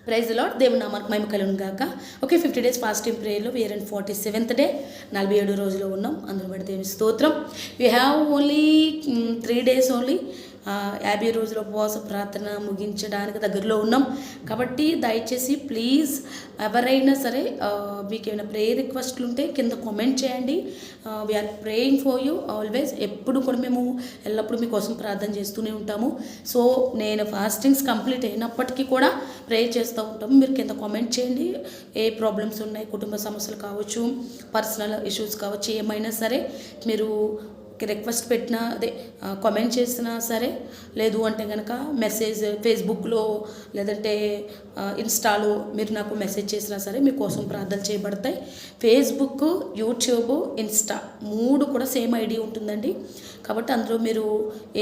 Praise lord. దేవుని నామానికి మహిమ కలుగును గాక. ఓకే, 50 days ఫాస్టింగ్ ప్రేయర్లో we are in 47th day. 47 రోజులు ఉన్నాం. అందులో బట్టి దేవుని స్తోత్రం. we have only 3 days only. 50 రోజుల ఉపవాస ప్రార్థన ముగించడానికి దగ్గరలో ఉన్నాం. కాబట్టి దయచేసి ప్లీజ్ ఎవరైనా సరే మీకు ఏమైనా ప్రేయర్ రిక్వెస్ట్లు ఉంటే కింద కామెంట్ చేయండి. We're praying for you always. ఎప్పుడు కూడా మేము ఎల్లప్పుడూ మీకోసం ప్రార్థన చేస్తూనే ఉంటాము. సో నేను ఫాస్టింగ్స్ కంప్లీట్ అయినప్పటికీ కూడా ప్రేయర్ చేస్తూ ఉంటాము. మీరు కింద కామెంట్ చేయండి. ఏ ప్రాబ్లమ్స్ ఉన్నాయి, కుటుంబ సమస్యలు కావచ్చు, పర్సనల్ ఇష్యూస్ కావచ్చు, ఏమైనా సరే మీరు రిక్వెస్ట్ పెట్టినా అదే కామెంట్ చేసినా సరే, లేదు అంటే కనుక మెసేజ్ ఫేస్బుక్లో లేదంటే ఇన్స్టాలో మీరు నాకు మెసేజ్ చేసినా సరే మీకోసం ప్రార్థన చేయబడతాయి. ఫేస్బుక్, యూట్యూబ్, ఇన్స్టా 3 కూడా సేమ్ ఐడి ఉంటుందండి. కాబట్టి అందులో మీరు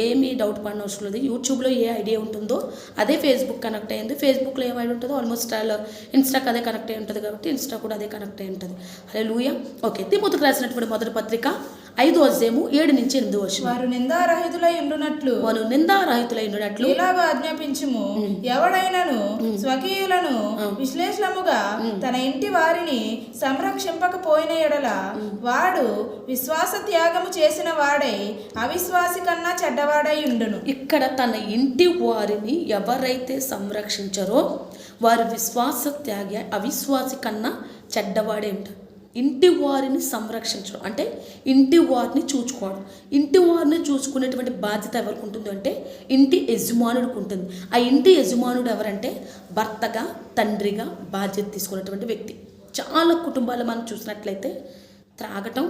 ఏమీ డౌట్ పడిన అవసరం లేదు. యూట్యూబ్లో ఏ ఐడియా ఉంటుందో అదే ఫేస్బుక్ కనెక్ట్ అయ్యింది. ఫేస్బుక్లో ఏం ఐడి ఉంటుందో ఆల్మోస్ట్ ఇన్స్టాకి అదే కనెక్ట్ అయి ఉంటుంది. కాబట్టి ఇన్స్టా కూడా అదే కనెక్ట్ అయి ఉంటుంది. హల్లెలూయా. ఓకే, తిమోతికి రాసినటువంటి మొదటి పత్రిక 5వ అధ్యాయము 7 నుంచి 8 వచనం. వారు నిందారహితులై ఉండునట్లు ఇలాగ ఆజ్ఞాపించుము. ఎవడైనను స్వకీయులను విశ్లేషణముగా తన ఇంటి వారిని సంరక్షింపకపోయిన ఎడల వాడు విశ్వాస త్యాగము చేసిన వాడై అవిశ్వాసి కన్నా చెడ్డవాడై ఉండును. ఇక్కడ తన ఇంటి వారిని ఎవరైతే సంరక్షించారో వారు విశ్వాస త్యాగి అవిశ్వాసి కన్నా చెడ్డవాడే ఉంటారు. ఇంటి వారిని సంరక్షించడం అంటే ఇంటి వారిని చూసుకోవడం. ఇంటి వారిని చూసుకునేటువంటి బాధ్యత ఎవరికి ఉంటుంది అంటే ఇంటి యజమానుడికి ఉంటుంది. ఆ ఇంటి యజమానుడు ఎవరంటే భర్తగా, తండ్రిగా బాధ్యత తీసుకునేటువంటి వ్యక్తి. చాలా కుటుంబాలు మనం చూసినట్లయితే త్రాగటం,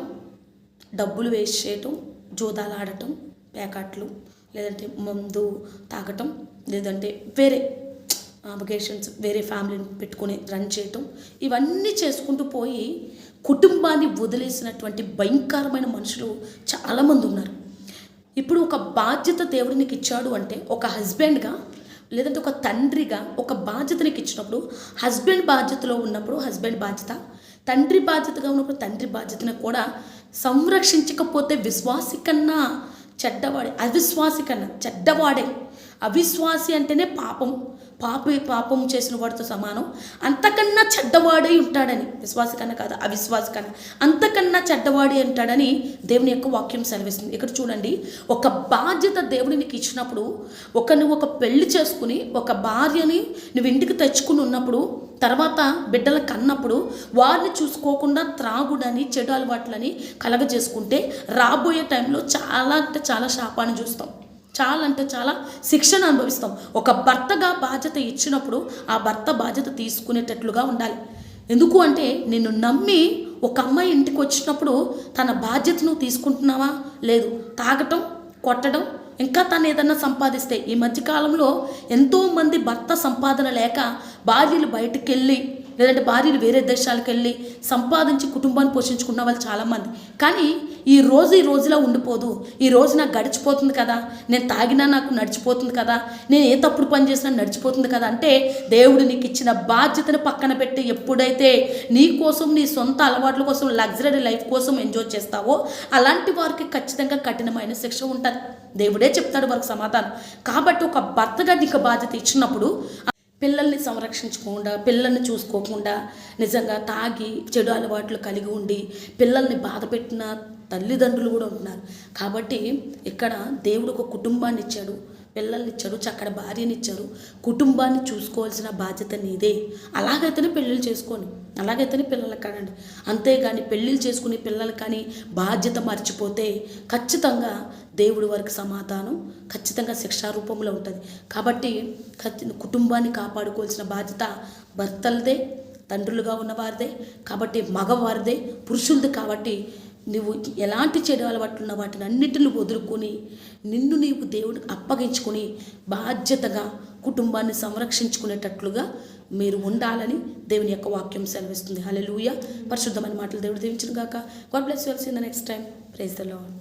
డబ్బులు వేస్ట్ చేయటం, జోదాలు ఆడటం, పేకాట్లు, లేదంటే మందు తాగటం, లేదంటే వేరే అకేషన్స్ వేరే ఫ్యామిలీని పెట్టుకొని రన్ చేయటం, ఇవన్నీ చేసుకుంటూ పోయి కుటుంబాన్ని వదిలేసినటువంటి భయంకరమైన మనుషులు చాలామంది ఉన్నారు. ఇప్పుడు ఒక బాధ్యత దేవుడు నీకు ఇచ్చాడు అంటే ఒక హస్బెండ్గా లేదంటే ఒక తండ్రిగా ఒక బాధ్యత నీకు ఇచ్చినప్పుడు హస్బెండ్ బాధ్యతలో ఉన్నప్పుడు హస్బెండ్ బాధ్యత, తండ్రి బాధ్యతగా ఉన్నప్పుడు తండ్రి బాధ్యతను కూడా సంరక్షించకపోతే విశ్వాసి కన్నా చెడ్డవాడే, అవిశ్వాసి కన్నా చెడ్డవాడే. అవిశ్వాసి అంటేనే పాపం చేసిన వాడితో సమానం. అంతకన్నా చెడ్డవాడై ఉంటాడని, విశ్వాసి కన్నా కాదు అవిశ్వాసి కన్నా అంతకన్నా చెడ్డవాడి ఉంటాడని దేవుని యొక్క వాక్యం సెలవిస్తుంది. ఇక్కడ చూడండి, ఒక బాధ్యత దేవుడు నీకు ఇచ్చినప్పుడు నువ్వు ఒక పెళ్లి చేసుకుని ఒక భార్యని నువ్వు ఇంటికి తెచ్చుకుని ఉన్నప్పుడు తర్వాత బిడ్డలు కన్నప్పుడు వారిని చూసుకోకుండా త్రాగుడని చెడు అలవాట్లని కలగజేసుకుంటే రాబోయే టైంలో చాలా అంటే చాలా శాపాన్ని చూస్తాం. చాలా అంటే చాలా శిక్షను అనుభవిస్తాం. ఒక భర్తగా బాధ్యత ఇచ్చినప్పుడు ఆ భర్త బాధ్యత తీసుకునేటట్లుగా ఉండాలి. ఎందుకు అంటే నిన్ను నమ్మి ఒక అమ్మాయి ఇంటికి వచ్చినప్పుడు తన బాధ్యతను తీసుకుంటున్నావా లేదు. తాగటం, కొట్టడం, ఇంకా తను ఏదన్నా సంపాదిస్తే ఈ మధ్యకాలంలో ఎంతోమంది భర్త సంపాదన లేక భార్యలు బయటికి వెళ్ళి లేదంటే భార్యలు వేరే దేశాలకు వెళ్ళి సంపాదించి కుటుంబాన్ని పోషించుకున్న వాళ్ళు చాలామంది. కానీ ఈ రోజులా ఉండిపోదు. ఈ రోజు నాకు గడిచిపోతుంది కదా, నేను తాగినా నాకు నడిచిపోతుంది కదా, నేను ఏ తప్పుడు పని చేసినా నడిచిపోతుంది కదా అంటే దేవుడు నీకు ఇచ్చిన బాధ్యతను పక్కన పెట్టి ఎప్పుడైతే నీ కోసం నీ సొంత అలవాట్ల కోసం లగ్జరీ లైఫ్ కోసం ఎంజాయ్ చేస్తావో అలాంటి వారికి ఖచ్చితంగా కఠినమైన శిక్ష ఉంటుంది. దేవుడే చెప్తాడు వారికి సమాధానం. కాబట్టి ఒక భర్తగా నీకు బాధ్యత ఇచ్చినప్పుడు పిల్లల్ని సంరక్షించకుండా, పిల్లల్ని చూసుకోకుండా, నిజంగా తాగి చెడు అలవాట్లు కలిగి ఉండి పిల్లల్ని బాధ పెట్టిన తల్లిదండ్రులు కూడా ఉంటున్నారు. కాబట్టి ఇక్కడ దేవుడు ఒక కుటుంబాన్ని ఇచ్చాడు, పిల్లల్ని ఇచ్చాడు, చక్కటి భార్యని ఇచ్చారు. కుటుంబాన్ని చూసుకోవాల్సిన బాధ్యత నీదే. అలాగైతేనే పెళ్ళిళ్ళు చేసుకోండి, అలాగైతేనే పిల్లలకు కానండి. అంతేగాని పెళ్ళిళ్ళు చేసుకుని పిల్లలు కానీ బాధ్యత మర్చిపోతే ఖచ్చితంగా దేవుడి వారికి సమాధానం ఖచ్చితంగా శిక్షారూపంలో ఉంటుంది. కాబట్టి కుటుంబాన్ని కాపాడుకోవాల్సిన బాధ్యత భర్తలదే, తండ్రులుగా ఉన్నవారిదే, కాబట్టి మగవారిదే, పురుషులది. కాబట్టి నువ్వు ఎలాంటి చెడు అలవాట్లున్న వాటిని అన్నిటిని వదులుకొని నిన్ను నీవు దేవుడికి అప్పగించుకొని బాధ్యతగా కుటుంబాన్ని సంరక్షించుకునేటట్లుగా మీరు ఉండాలని దేవుని యొక్క వాక్యం సెలవిస్తుంది. హల్లెలూయా. పరిశుద్ధమైన మాటలు దేవుడు దీవించును గాక. God bless you all. See you in the next time. Praise the lord.